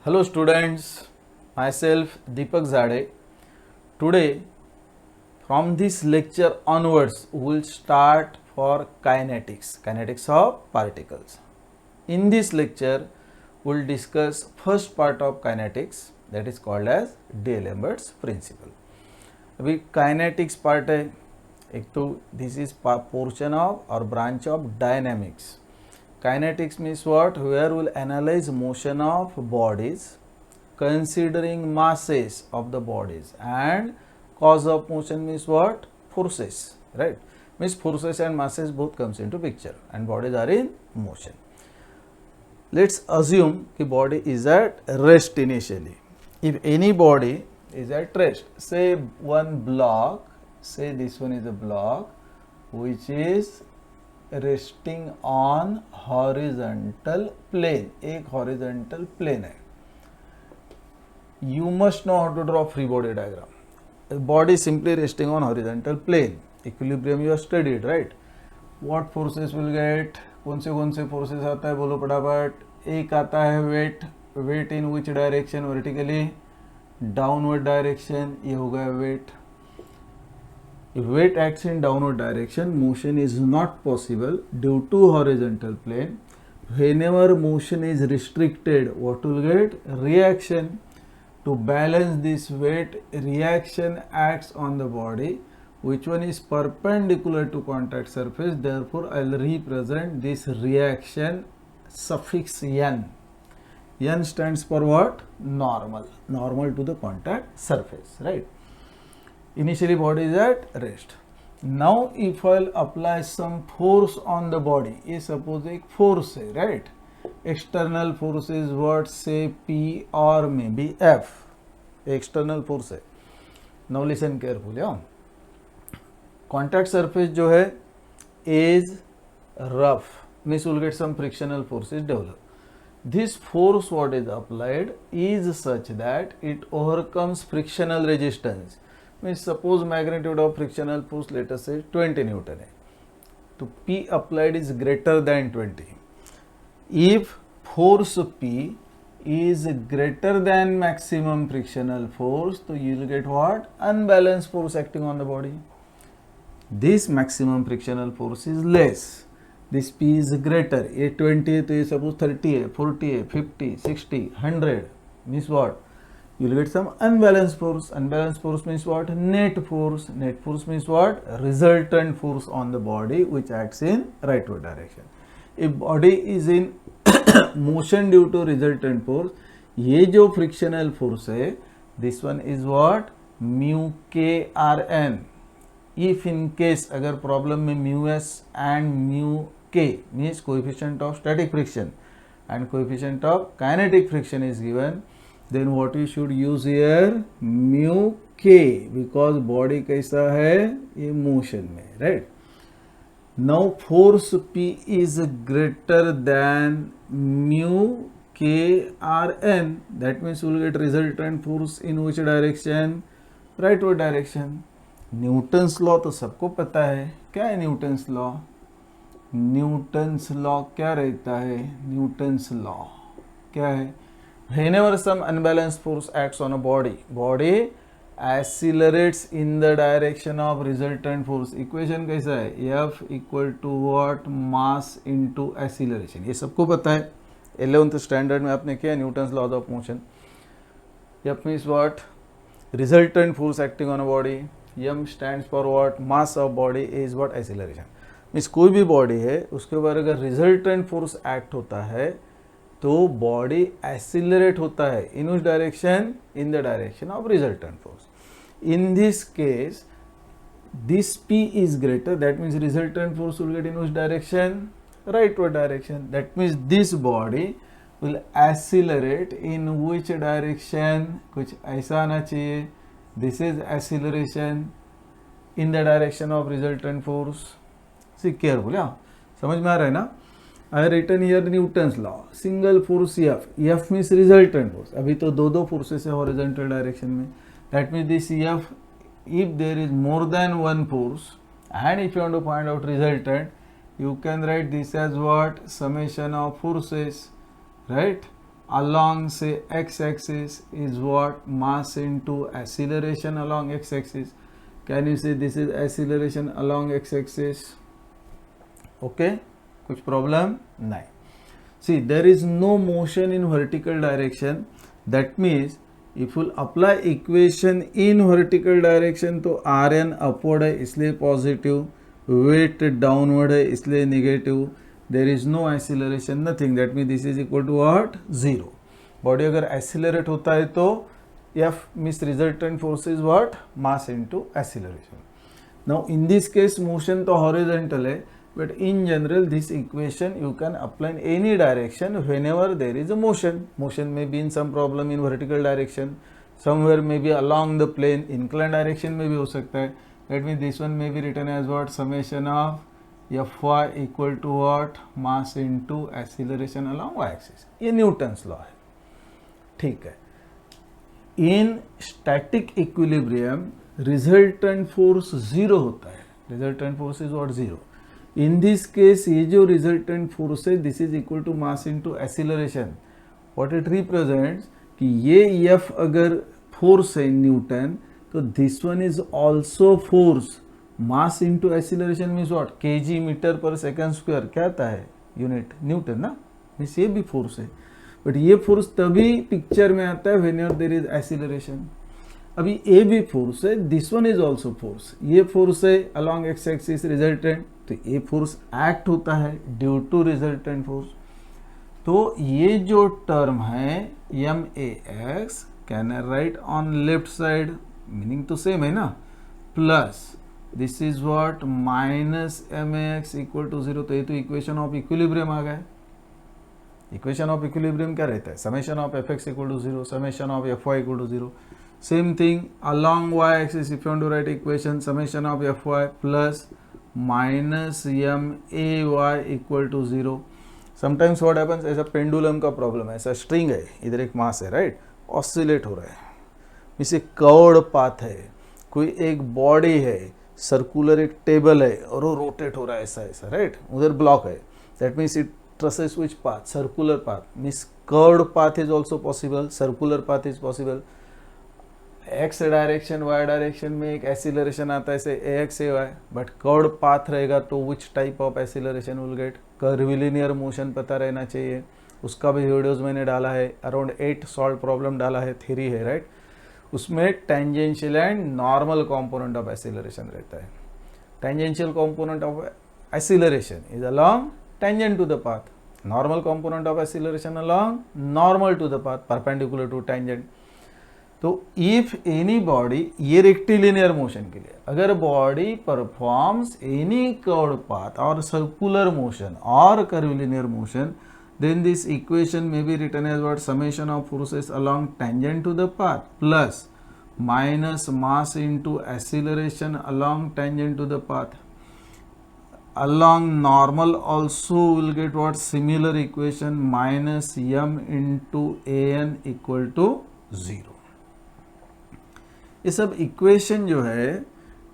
Hello students, myself Deepak Zade. Today from this lecture onwards we will start for kinetics of particles. In this lecture we will discuss first part of kinetics, that is called as D'Alembert's principle. अभी kinetics part है, एक तो this is portion of or branch of dynamics. Kinetics means what? Where we will analyze motion of bodies considering masses of the bodies, and cause of motion means what? Forces, right? Means forces and masses both comes into picture and bodies are in motion. Let's assume the body is at rest initially. If any body is at rest, say one block, say this one is a block which is resting on horizontal plane, एक horizontal plane है. You must know how to draw free body diagram. A body simply resting on horizontal plane. Equilibrium you have studied, right? What forces will get? कौन से forces आता है बोलो फटाफट. एक आता है weight in which direction? Vertically, downward direction. ये हो गया weight. If weight acts in downward direction, motion is not possible due to horizontal plane. Whenever motion is restricted, what will get? Reaction. To balance this weight, reaction acts on the body. Which one is perpendicular to contact surface? Therefore, I will represent this reaction suffix n. N stands for what? Normal. Normal to the contact surface, right? Initially body is at rest. Now if I will apply some force on the body, ये suppose एक force है, right? External force is what? Say P or maybe F. External force है. Now listen carefully. Contact surface जो है is rough. Means we'll get some frictional forces develop. This force what is applied is such that it overcomes frictional resistance. Means suppose magnitude of frictional force let us say 20 Newton है, तो P applied is greater than 20. If force P is greater than maximum frictional force, so you will get what? Unbalanced force acting on the body. This maximum frictional force is less. This P is greater. ये 20 है तो ये suppose 30 है, 40 है, 50, 60, 100. Means what? You will get some unbalanced force. Unbalanced force means what? Net force. Net force means what? Resultant force on the body which acts in rightward direction. If body is in motion due to resultant force, ये जो frictional force है, this one is what? Mu k r n. If in case अगर problem में mu s and mu k means coefficient of static friction and coefficient of kinetic friction is given, then what we should use here? Mu k, because body कैसा है? ये motion में, right? Now force P is greater than mu k r n. That means we will get resultant force in which direction? Rightward direction. Newton's law तो सबको पता है. क्या है न्यूटन्स लॉ? न्यूटन्स लॉ क्या रहता है? न्यूटन्स लॉ क्या है? Whenever some unbalanced force acts on a body accelerates in the direction of resultant force. Equation कैसा है? F equal to what? Mass into acceleration. ये सबको पता है. 11th standard में आपने किया Newton's law of motion. F means what? Resultant force acting on a body. M stands for what? Mass of body is what? Acceleration. Means कोई भी body है उसके ऊपर अगर रिजल्टेंट फोर्स एक्ट होता है तो बॉडी एक्सीलरेट होता है इन उस direction, in the direction of resultant force. In this case this P is greater, that means resultant force will get in which direction? Rightward direction. That means this body will accelerate in which direction? कुछ ऐसा आना चाहिए. This is acceleration in the direction of resultant force. See carefully. समझ में आ रहा है ना? I written here Newton's law. Single force F. F means resultant force. अभी तो दो forces है horizontal direction में. That means this F, if there is more than one force and if you want to find out resultant, you can write this as what? Summation of forces, right? along say x axis is what? Mass into acceleration along x axis. Can you say this is acceleration along x axis? Okay, कुछ problem? नहीं. See, there is no motion in vertical direction. That means if you apply equation in vertical direction तो Rn upward है इसलिए positive, weight downward है इसलिए negative. There is no acceleration, nothing. That means this is equal to what? 0. Body अगर accelerate होता है तो F means resultant force is what? Mass into acceleration. Now in this case motion तो horizontal है, but in general this equation you can apply in any direction whenever there is a motion. Motion may be in some problem in vertical direction, somewhere may be along the plane, inclined direction में भी हो सकता है. That means this one may be written as what? Summation of Fy equal to what? Mass into acceleration along y axis. ये Newton's law है. ठीक है. In static equilibrium resultant force zero होता है. Resultant force is what? Zero. In this case ये जो resultant force है this is equal to mass into acceleration. What it represents कि ये एफ अगर फोर्स है न्यूटन तो this one is also force. Mass into acceleration means what? KG meter per second square. क्या आता है? यूनिट न्यूटन ना. मीन्स ये भी फोर्स है, बट ये फोर्स तभी पिक्चर में आता है व्हेनेवर देयर इज एक्सीलरेशन. अभी ये भी फोर्स है, this one is also force. ये फोर्स है अलोंग एक्स एक्सिस रिजल्टेंट, तो ये फोर्स एक्ट होता है ड्यू टू रिजल्टेंट फोर्स. तो ये जो टर्म है M A X can I write on left side, meaning तो सेम है ना, plus this is what? Minus M A X equal to zero. तो ये तो इक्वेशन ऑफ इक्विलिब्रियम आ गया. इक्वेशन ऑफ इक्विलिब्रियम क्या रहता है? Summation of F X equal to zero, summation of F Y equal to zero. Same thing along y axis if you want to write equation summation of fy plus minus m a y equal to 0. sometimes what happens, ऐसा pendulum का problem है, ऐसा string है, इधर एक मास है, right, oscillate हो रहा है, इसे कर्व्ड पाथ है, कोई एक बॉडी है, सर्कुलर एक टेबल है और वो रोटेट हो रहा है ऐसा ऐसा, राइट, उधर ब्लॉक है. That means it traces which path? Circular path. Means curved path is also possible, circular path is possible. x direction y direction में एक एक्सीलरेशन आता है ऐसे ax ay, but curved path रहेगा तो which type of acceleration will get? Curvilinear motion पता रहना चाहिए. उसका भी वीडियोस मैंने डाला है, अराउंड 8 सॉल्व प्रॉब्लम डाला है, थ्योरी है, राइट. उसमें tangential and normal component of acceleration रहता है. Tangential component of acceleration is along tangent to the path. Normal component of acceleration along normal to the path, perpendicular to tangent. तो if any body, ये rectilinear motion के लिए, अगर body performs any curved path और circular motion और curvilinear motion, then this equation may be written as what? Summation of forces along tangent to the path plus minus mass into acceleration along tangent to the path. Along normal also will get what? Similar equation minus m into an equal to 0. ये सब equation जो है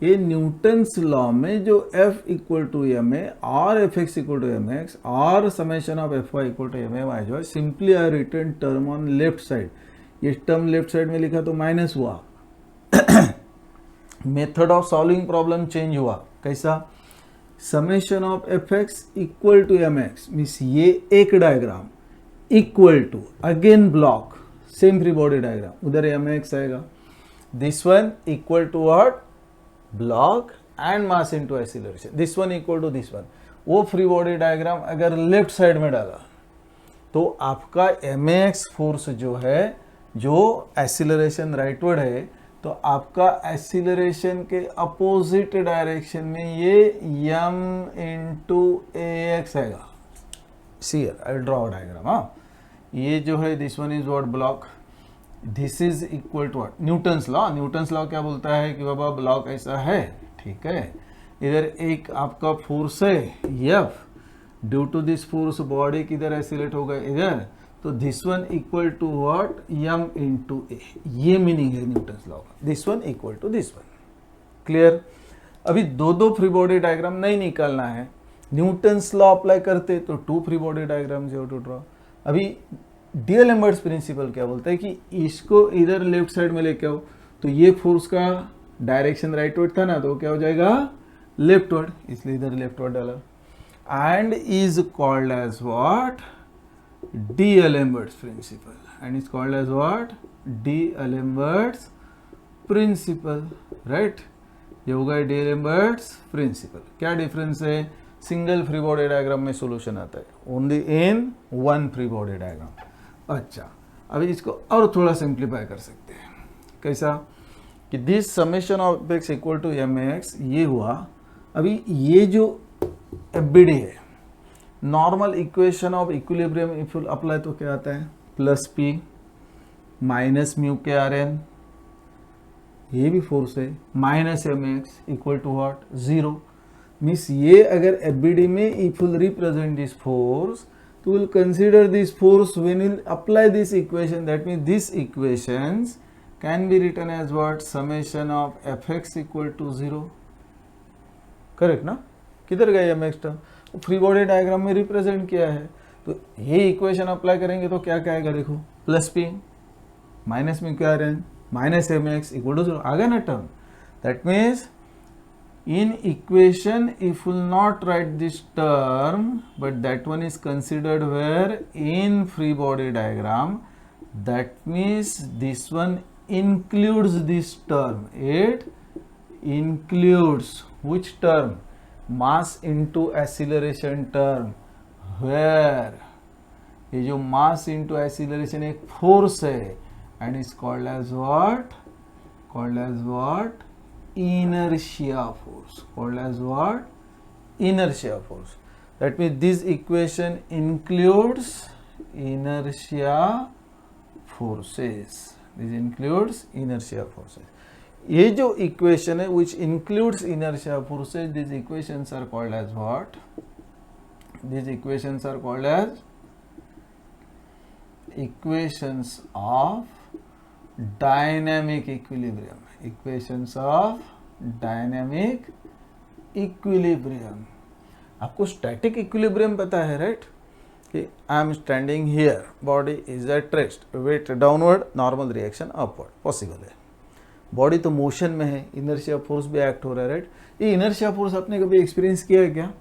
ये Newton's law में जो f equal to M A और F X equal to M X और summation of F Y equal to M A Y जो है simply I return term on left side. ये टर्म लेफ्ट साइड में लिखा तो माइनस हुआ. Method of solving problem change हुआ. कैसा? Summation of F X equal to M X means ये एक diagram equal to again block, same free body diagram, उधर एम एक्स आएगा. This one equal to what? Block and mass into acceleration. This one equal to this one. वो free body diagram अगर left side में डाला तो आपका M x force जो है, जो एक्सीलरेशन राइटवर्ड है, तो आपका एक्सीलरेशन के अपोजिट डायरेक्शन में ये m इंटू ए एक्स आएगा. See I draw diagram. हाँ, ये जो है this one is what? Block. This is equal to what? Newton's law. Newton's law क्या बोलता है कि बाबा ब्लॉक ऐसा है, ठीक है, इधर एक आपका फोर्स है F, due to this force body किधर एक्सीलरेट होगा? इधर. तो this one equal to what? m into A. ये मीनिंग है न्यूटन्स लॉ का. This one equal to this one. Clear? अभी दो फ्री बॉडी डायग्राम नहीं निकालना है. न्यूटन्स लॉ अप्लाई करते तो 2 free body diagrams you have to draw. अभी डीएलएम्बर्ट्स प्रिंसिपल क्या बोलता है कि इसको इधर लेफ्ट साइड में लेके आओ, तो ये फोर्स का डायरेक्शन राइटवर्ड था ना, तो क्या हो जाएगा लेफ्टवर्ड, इसलिए इधर लेफ्टवर्ड डाला। And is called as what, D'Alembert's principle, and is called as what, D'Alembert's principle, right. ये होगा डीएलएम्बर्ट्स प्रिंसिपल। क्या डिफरेंस है, सिंगल फ्री बॉडी डायग्राम में सॉल्यूशन आता है, only in one free body diagram. अच्छा, अभी इसको और थोड़ा सिंप्लीफाई कर सकते हैं। कैसा कि this summation of X equal to M X, ये हुआ। अभी ये जो एफबीडी है, normal equation of equilibrium if you apply, तो क्या आता है, plus P minus mu K R N, ये भी फोर्स है, minus M X equal to what, zero. Means ये अगर एफबीडी में if will represent this force, तो will consider this force when will apply this equation, that means this equations can be written as what, summation of F X equal to zero, correct ना। किधर गया M X term, free body diagram में represent किया है, तो ये equation apply करेंगे तो क्या क्या आएगा, देखो प्लस पी माइनस में क्या रहे, minus M X equal to zero, आ गया ना term. That means in equation if will not write this term, but that one is considered where in free body diagram, that means this one includes this term, it includes which term, mass into acceleration term, where ये जो mass into acceleration एक force है, and is called as what, called as what, inertia force, called as what, inertia force. That means this equation includes inertia forces, this includes inertia forces. ये जो equation है which includes inertia forces, these equations are called as what, these equations are called as equations of dynamic equilibrium, equations of dynamic equilibrium. आपको static equilibrium पता है, right, कि I am standing here, body is at rest, weight downward, normal reaction upward, possible है। Body तो motion में है, inertia force भी act हो रहा है, राइट। ये इनर्शिया फोर्स आपने कभी एक्सपीरियंस किया है क्या,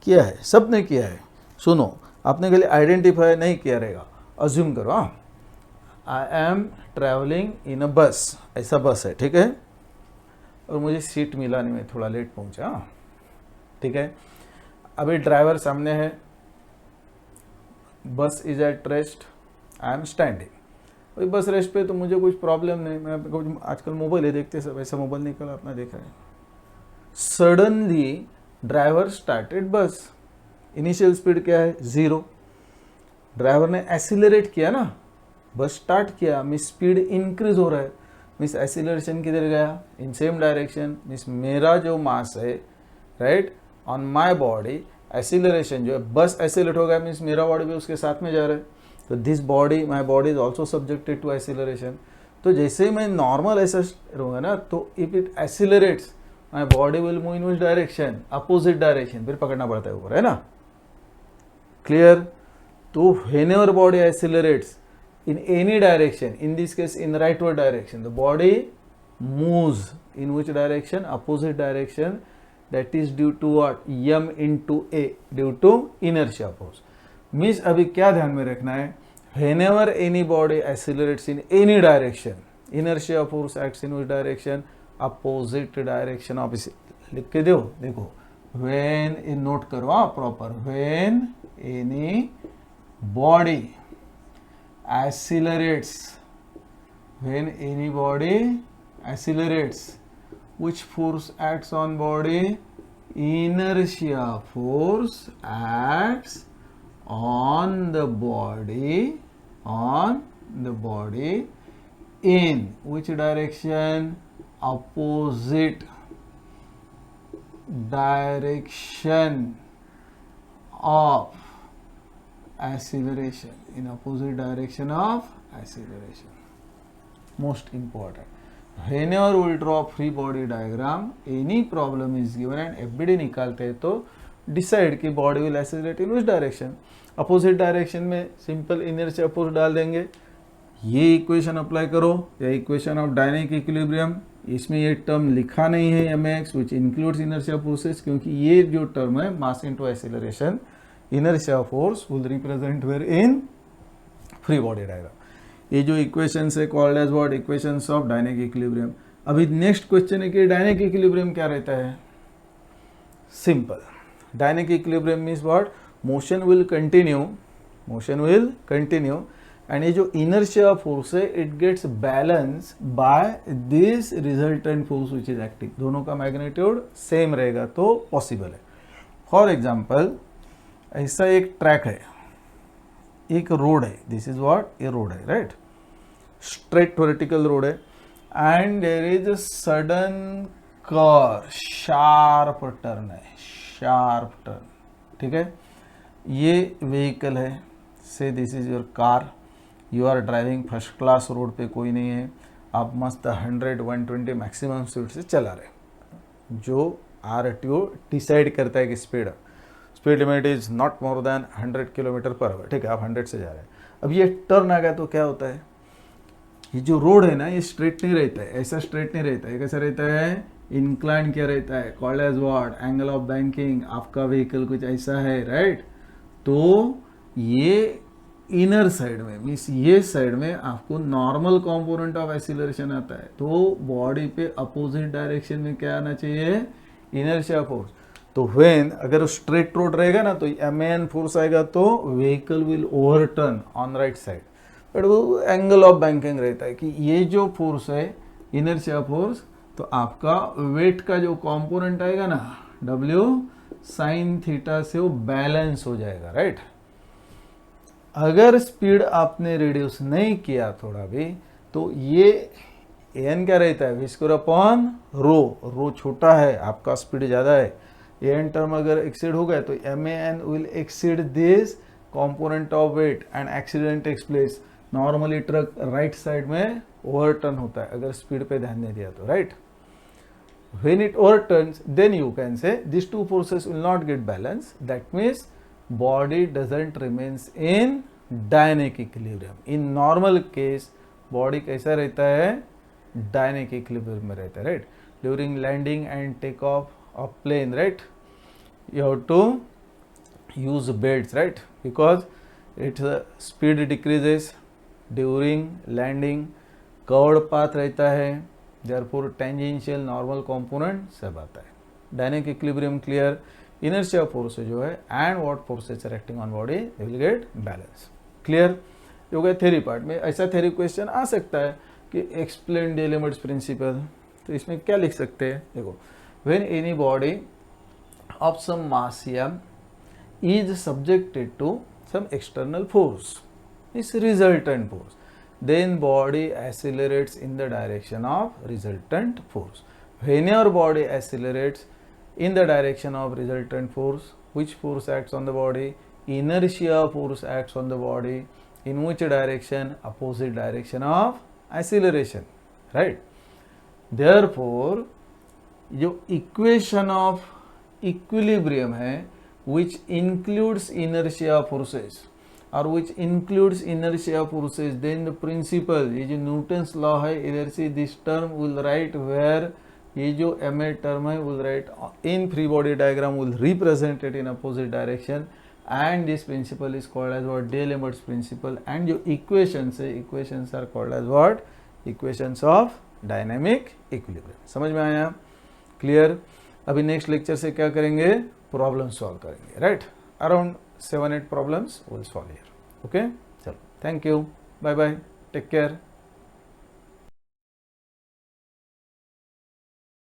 किया है, सबने किया है। सुनो, आपने कभी आइडेंटिफाई नहीं किया रहेगा, अज्यूम करो, हाँ, आई एम ट्रैवलिंग इन अ बस, ऐसा बस है, ठीक है, और मुझे सीट मिला नहीं, मैं थोड़ा लेट पहुंचा, ठीक है। अभी ड्राइवर सामने है, बस is at rest, I am standing, भाई बस रेस्ट पे, तो मुझे कुछ प्रॉब्लम नहीं, मैं आजकल मोबाइल है देखते सब, ऐसा मोबाइल निकला अपना देखा है। सडनली ड्राइवर स्टार्टेड बस, इनिशियल स्पीड क्या है, 0, ड्राइवर ने एक्सीलरेट किया ना, बस स्टार्ट किया, मीन्स स्पीड इंक्रीज हो रहा है, मीन्स एक्सीलरेशन किधर गया, इन सेम डायरेक्शन, मीन्स मेरा जो मास है, right, on my body, acceleration जो है, बस एक्सीलरेट हो गया, मीन्स मेरा बॉडी भी उसके साथ में जा रहा है, तो this body, my body is also subjected to acceleration. तो जैसे ही मैं नॉर्मल ऐसा रहूँगा ना, तो if it accelerates, my body will move in which direction, opposite direction, फिर पकड़ना पड़ता है ऊपर, है ना, क्लियर। तो whenever body accelerates in any direction, in this case in rightward direction, the body moves in which direction, opposite direction, that is due to what, m into a, due to inertia force. Means अभी क्या ध्यान में रखना है, whenever any body accelerates in any direction, inertia force acts in which direction, opposite direction of, लिख के दो, देखो, when, in note करो proper, when any body accelerates, when any body accelerates, which force acts on body, inertia force acts on the body, on the body in which direction, opposite direction of acceleration, in opposite direction of acceleration. Most important, whenever we draw free body diagram, any problem is given and FBD निकालते हैं तो decide कि body will accelerate in which direction. Opposite direction में simple inertia force डाल देंगे, ये equation apply करो, या इक्वेशन ऑफ डायनेमिक इक्विलिब्रियम, इसमें ये टर्म लिखा नहीं है mx which includes inertia forces, क्योंकि ये जो टर्म है mass into acceleration, inertia force will represent where in free body diagram. ये जो इक्वेशंस है called as what, equations of dynamic equilibrium. अभी नेक्स्ट क्वेश्चन है कि डायनेमिक इक्विलिब्रियम क्या रहता है। Simple, dynamic equilibrium means what, motion will continue and ये जो इनर्शिया फोर्स है it gets balance by this resultant force which is acting. दोनों का मैग्नीट्यूड सेम रहेगा तो पॉसिबल है। फॉर एग्जांपल, ऐसा एक ट्रैक है, एक रोड है, दिस इज व्हाट, ये रोड है, राइट, स्ट्रेट वर्टिकल रोड है and there is a sudden curve, sharp turn है, शार्प टर्न, ठीक है। ये व्हीकल है, say this is your car, you are driving first class, road पे कोई नहीं है, आप मस्त 100-120 मैक्सिमम स्पीड से चला रहे। जो RTO डिसाइड करता है कि speed limit is not more than 100 kilometre per hour, ठीक है, आप 100 से जा रहे हैं। अब ये टर्न आ गया तो क्या होता है, ये जो रोड है ना ये स्ट्रेट नहीं रहता है, ऐसा स्ट्रेट नहीं रहता है, कैसा रहता है, इंक्लाइन क्या रहता है, called as what, angle of banking. आपका व्हीकल कुछ ऐसा है, राइट, तो ये इनर साइड में मीन्स ये साइड में आपको नॉर्मल कंपोनेंट ऑफ एक्सीलरेशन आता है, तो बॉडी पे अपोजिट डायरेक्शन में क्या आना चाहिए, इनर्शिया फोर्स। तो व्हेन अगर स्ट्रेट रोड रहेगा ना तो MAN फोर्स आएगा तो vehicle will overturn on right side, but वो एंगल ऑफ बैंकिंग रहता है कि ये जो फोर्स है इनर्शिया फोर्स, तो आपका वेट का जो कंपोनेंट आएगा ना W sin थीटा से वो बैलेंस हो जाएगा, राइट। अगर स्पीड आपने रिड्यूस नहीं किया थोड़ा भी, तो ये एन क्या रहता है, v स्क्वायर अपॉन रो छोटा है, आपका स्पीड ज़्यादा है, एन टर्म अगर एक्सीड हो गया तो MAN will exceed this component of weight and accident takes place. Normally truck right side में ओवरटर्न होता है अगर स्पीड पे ध्यान नहीं दिया तो, right. When it overturns, then you can say these two forces will not get balanced. That means body doesn't remains in dynamic equilibrium. In normal case, body कैसा रहता है, dynamic equilibrium में रहता है, right? During landing and takeoff of plane, right? You have to use belts, right? Because its speed decreases during landing, curved path रहता है, therefore tangential normal component सब आता है। Dynamic equilibrium clear, inertia force जो है and what forces are acting on body they will get balance, clear। जो गया theory part में, ऐसा थ्योरी क्वेश्चन आ सकता है कि एक्सप्लेन डी एलिमेंट्स प्रिंसिपल, तो इसमें क्या लिख सकते हैं, देखो, when any body of some mass m is subjected to some external force, is resultant force, then body accelerates in the direction of resultant force. When your body accelerates in the direction of resultant force, which force acts on the body, inertia force acts on the body, in which direction, opposite direction of acceleration, right। Therefore जो equation of equilibrium है which includes inertia forces और which includes inertia forces, then the principle, ये जो Newton's law है, इधर से this term will write where ये जो MA term है will write in free body diagram will represent it in opposite direction, and this principle is called as what, De-Lembert's principle, and जो equations है, equations are called as what, equations of dynamic equilibrium। समझ में आया, clear. अभी next lecture से क्या करेंगे, problem solve करेंगे, right, around 7-8 problems we'll solve here, okay। चलो, thank you, bye bye, take care।